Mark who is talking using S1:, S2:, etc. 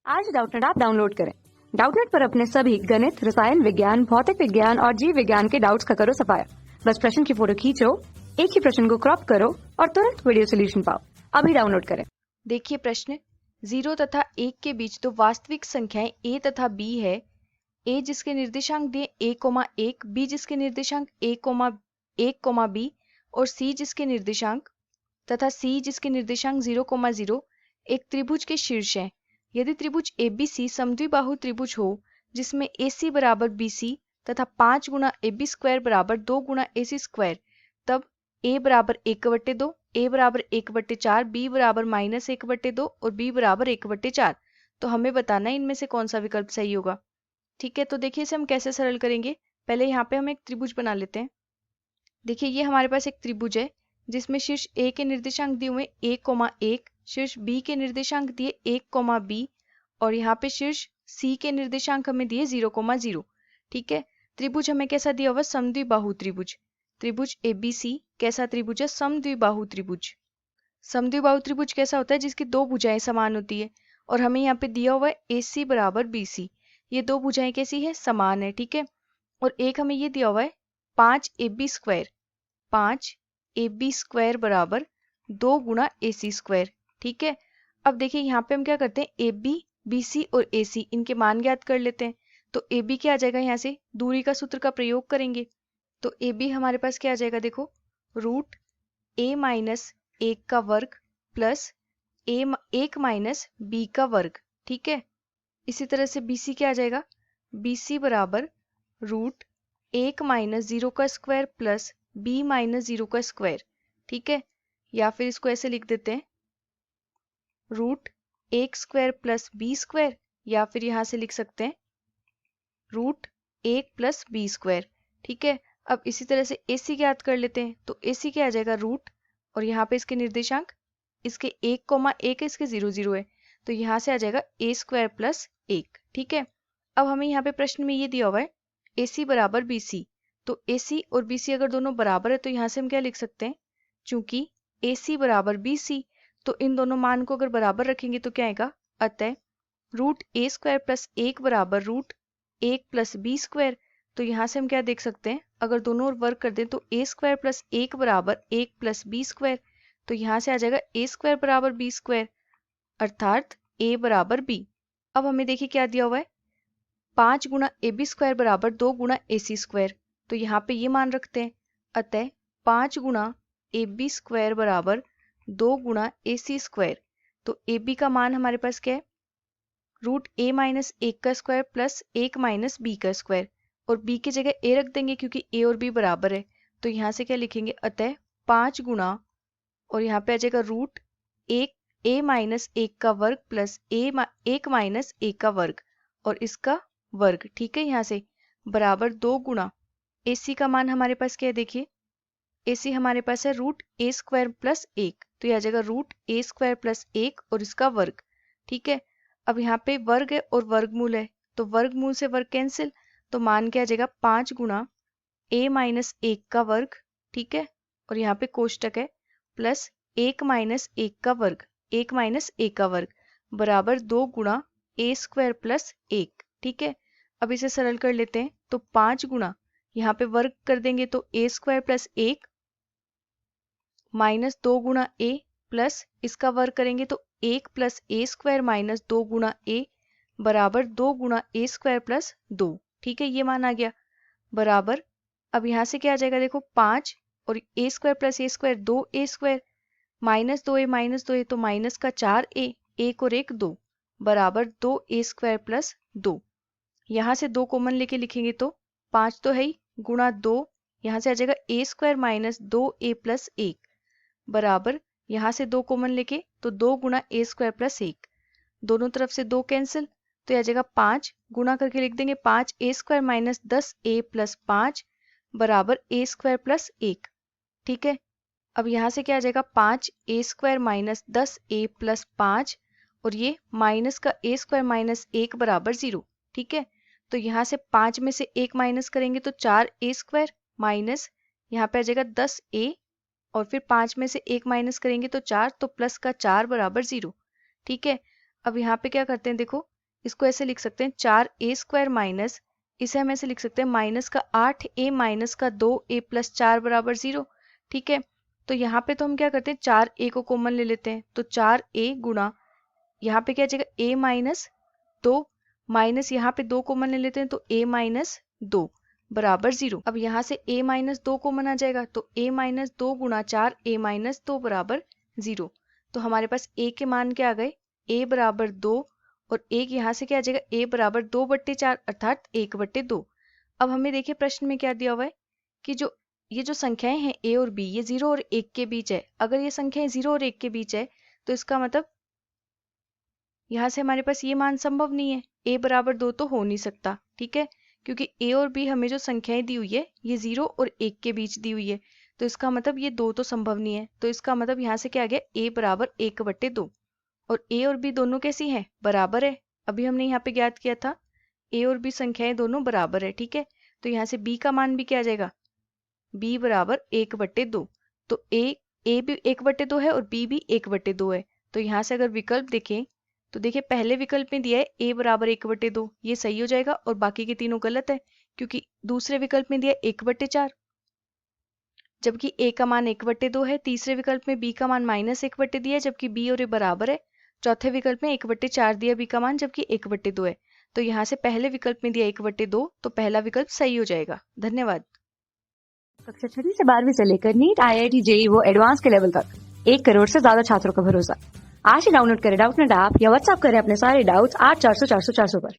S1: आज Doubtnut app download करें। Doubtnut पर अपने सभी गणित, रसायन विज्ञान, भौतिक विज्ञान और जीव विज्ञान के डाउट्स का करो सफाया। बस प्रश्न की फोटो खींचो, एक ही प्रश्न को क्रॉप करो और तुरंत वीडियो सोल्यूशन पाओ। अभी डाउनलोड करें।
S2: देखिए प्रश्न 0 तथा 1 के बीच दो वास्तविक संख्याएं a तथा b है। a जिसके निर्देशांक दिए a,1, b जिसके निर्देशांक a,1, b और c जिसके निर्देशांक तथा c जिसके निर्देशांक 0,0 एक त्रिभुज के शीर्ष हैं। यदि त्रिभुज ABC समद्विबाहु त्रिभुज हो जिसमें AC बराबर BC तथा 5 गुना AB स्क्वायर बराबर 2 गुना AC स्क्वायर, तब A बराबर 1/2, A बराबर 1/4, B बराबर -1/2 और B बराबर 1/4। तो हमें बताना है इनमें से कौन सा विकल्प सही होगा। ठीक है, तो देखिए इसे हम कैसे सरल करेंगे। पहले यहाँ पे हम एक त्रिभुज बना लेते हैं। देखिए ये हमारे पास एक त्रिभुज है जिसमें शीर्ष A के निर्देशांक दिए हुए a,1, शीर्ष B के निर्देशांक दिए 1,b और यहाँ पे शीर्ष C के निर्देशांक हमें दिए 0,0। ठीक है, त्रिभुज हमें कैसा दिया हुआ? समद्विबाहु त्रिभुज। त्रिभुज ABC कैसा त्रिभुज है? समद्विबाहु त्रिभुज। समद्विबाहु त्रिभुज कैसा होता है? जिसकी दो भुजाएं समान होती है। और हमें यहाँ पे दिया हुआ है AC बराबर BC। ये दो भुजाएं कैसी है? समान है। ठीक है, और एक हमें ये दिया हुआ है 5AB स्क्वायर। 5AB स्क्वायर बराबर 2 गुना AC स्क्वायर। ठीक है, अब देखिए यहाँ पे हम क्या करते हैं, AB, BC और AC इनके मान ज्ञात कर लेते हैं। तो AB क्या आ जाएगा? यहाँ से दूरी का सूत्र का प्रयोग करेंगे तो AB हमारे पास क्या आ जाएगा? देखो, रूट A-1 का वर्ग प्लस 1 माइनस B का वर्ग। ठीक है, इसी तरह से BC क्या आ जाएगा? BC बराबर रूट 1 माइनस 0 का स्क्वायर प्लस b माइनस 0 का स्क्वायर। ठीक है, या फिर इसको ऐसे लिख देते हैं, root 1 square plus b square, या फिर यहाँ से लिख सकते हैं रूट 1 प्लस b स्क्वायर। ठीक है, अब इसी तरह से AC ज्ञात कर लेते हैं। तो AC क्या आ जाएगा? रूट, और यहाँ पे इसके निर्देशांक, इसके 1,1 है, इसके 0,0 है, तो यहाँ से आ जाएगा a स्क्वायर प्लस 1। ठीक है, अब हमें यहाँ पे प्रश्न में ये दिया हुआ है AC बराबर BC। तो AC और BC अगर दोनों बराबर है तो यहाँ से हम क्या लिख सकते हैं, चूंकि AC बराबर BC तो इन दोनों मान को अगर बराबर रखेंगे तो क्या आएगा? अतः रूट A स्क्वायर प्लस 1 बराबर रूट 1 प्लस B स्क्वायर। तो यहाँ से हम क्या देख सकते हैं, अगर दोनों ओर वर्क कर दें तो A स्क्वायर प्लस 1 बराबर 1 प्लस B स्क्वायर। तो यहाँ से आ जाएगा A स्क्वायर बराबर B स्क्वायर, अर्थात A बराबर B। अब हमें देखिए क्या दिया हुआ है, 5 गुना AB स्क्वायर बराबर 2 गुना AC स्क्वायर। तो यहाँ पे ये मान रखते हैं, अतः 5 गुना AB स्क्वायर बराबर 2 गुना AC स्क्वायर। तो AB का मान हमारे पास क्या है? रूट A माइनस 1 का स्क्वायर प्लस 1 माइनस B का स्क्वायर, और B की जगह A रख देंगे क्योंकि A और B बराबर है। तो यहाँ से क्या लिखेंगे, अतः 5 गुना, और यहाँ पे आ जाएगा रूट 1 A माइनस 1 का वर्ग प्लस 1 माइनस 1 का वर्ग और इसका वर्ग। ठीक है, यहाँ से बराबर 2 गुना AC का मान हमारे पास क्या है? देखिए AC हमारे पास है रूट A स्क्वायर प्लस 1, तो यह आ जाएगा रूट A स्क्वायर प्लस 1 और इसका वर्ग। ठीक है, अब यहाँ पे वर्ग है और वर्गमूल है, तो वर्गमूल से वर्ग कैंसिल, तो मान क्या आ जाएगा? 5 गुना A माइनस 1 का वर्ग। ठीक है, और यहाँ पे कोष्टक है, प्लस 1 माइनस 1 का वर्ग, 1 माइनस 1 का वर्ग बराबर 2 गुना A स्क्वायर प्लस 1। ठीक है, अब इसे सरल कर लेते हैं, तो 5 गुना, यहाँ पे वर्ग कर देंगे तो A square plus 1 minus 2 Guna A plus इसका वर्ग करेंगे तो 1 plus A square minus 2 Guna A बराबर 2 गुना A स्क्वायर प्लस 2। ठीक है, ये मान आ गया बराबर, अब यहाँ से क्या आ जाएगा? देखो 5 और A square plus A square 2A square minus 2A तो माइनस का 4A, 1 और 1 2 बराबर 2A स्क्वायर प्लस 2। यहाँ से 2 कॉमन लेके लिखेंगे तो 5 तो है ही, गुणा 2, यहाँ से आ जाएगा A square minus 2A plus 1 बराबर, यहाँ से 2 कॉमन लेके तो 2 गुना A स्क्वायर प्लस 1, दोनों तरफ से 2 कैंसिल, तो यह आ जाएगा 5, गुना करके लिख देंगे 5A square minus 10A plus 5 बराबर A स्क्वायर प्लस 1। ठीक है, अब यहाँ से क्या आ जाएगा? 5A square minus 10A plus 5 और ये माइनस का A स्क्वायर माइनस 1 बराबर 0। ठीक है, तो यहाँ से 5 में से 1 माइनस करेंगे तो 4A स्क्वायर माइनस, यहाँ पे आ जाएगा 10A, और फिर 5 में से 1 माइनस करेंगे तो 4, तो प्लस का 4 बराबर 0। ठीक है, अब यहाँ पे क्या करते हैं, देखो इसको ऐसे लिख सकते हैं 4a² माइनस, इसे हम ऐसे लिख सकते हैं माइनस का 8a माइनस का 2a प्लस 4 बराबर 0। ठीक है, तो यहाँ पे तो हम क्या करते हैं 4a को कॉमन ले लेते हैं, तो 4a गुणा यहाँ पे क्या आ जाएगा a माइनस 2 माइनस यहाँ पे 2 कॉमन ले लेते हैं तो a माइनस 2 बराबर 0। अब यहाँ से a माइनस 2 कॉमन आ जाएगा तो a माइनस 2 गुणा 4 a माइनस 2 बराबर 0। तो हमारे पास a के मान क्या आ गए, a बराबर 2 और एक यहाँ से क्या आ जाएगा a बराबर 2/4 अर्थात 1/2। अब हमें देखिए प्रश्न में क्या दिया हुआ है कि ये जो संख्याएं हैं a और b ये 0 और 1 के बीच है। अगर ये संख्याएं 0 और 1 के बीच है तो इसका मतलब यहाँ से हमारे पास ये मान संभव नहीं है, a बराबर 2 तो हो नहीं सकता। ठीक है, क्योंकि a और b हमें जो संख्याएं दी हुई है ये 0 और 1 के बीच दी हुई है, तो इसका मतलब ये 2 तो संभव नहीं है। तो इसका मतलब यहाँ से क्या आ गया a बराबर 1/2 और a और b दोनों कैसी हैं, बराबर है। अभी हमने यहाँ पे ज्ञात किया था a और b संख्याएं दोनों बराबर है। ठीक है, तो यहाँ से b का मान भी क्या आ जाएगा, b बराबर 1/2। तो a भी 1/2 है और b भी 1/2 है। तो यहाँ से अगर विकल्प देखें तो देखिए पहले विकल्प में दिया है a बराबर 1/2, ये सही हो जाएगा और बाकी के तीनों गलत है क्योंकि दूसरे विकल्प में दिया 1/4 जबकि a का मान 1/2 है। तीसरे विकल्प में b का मान -1/2 दिया है जबकि b और a बराबर है। चौथे विकल्प में 1/4 दिया b का मान जबकि 1/2 है। तो यहाँ से पहले विकल्प में दिया 1/2 तो पहला विकल्प सही हो जाएगा। धन्यवाद।
S1: कक्षा 6 से 12वीं से लेकर नीट, IIT, JEE वो एडवांस के लेवल तक 1 करोड़ से ज्यादा छात्रों का भरोसा। आज ही डाउनलोड करें डाउटनेट ऐप या व्हाट्सएप करें अपने सारे डाउट्स 8400 400 400 पर।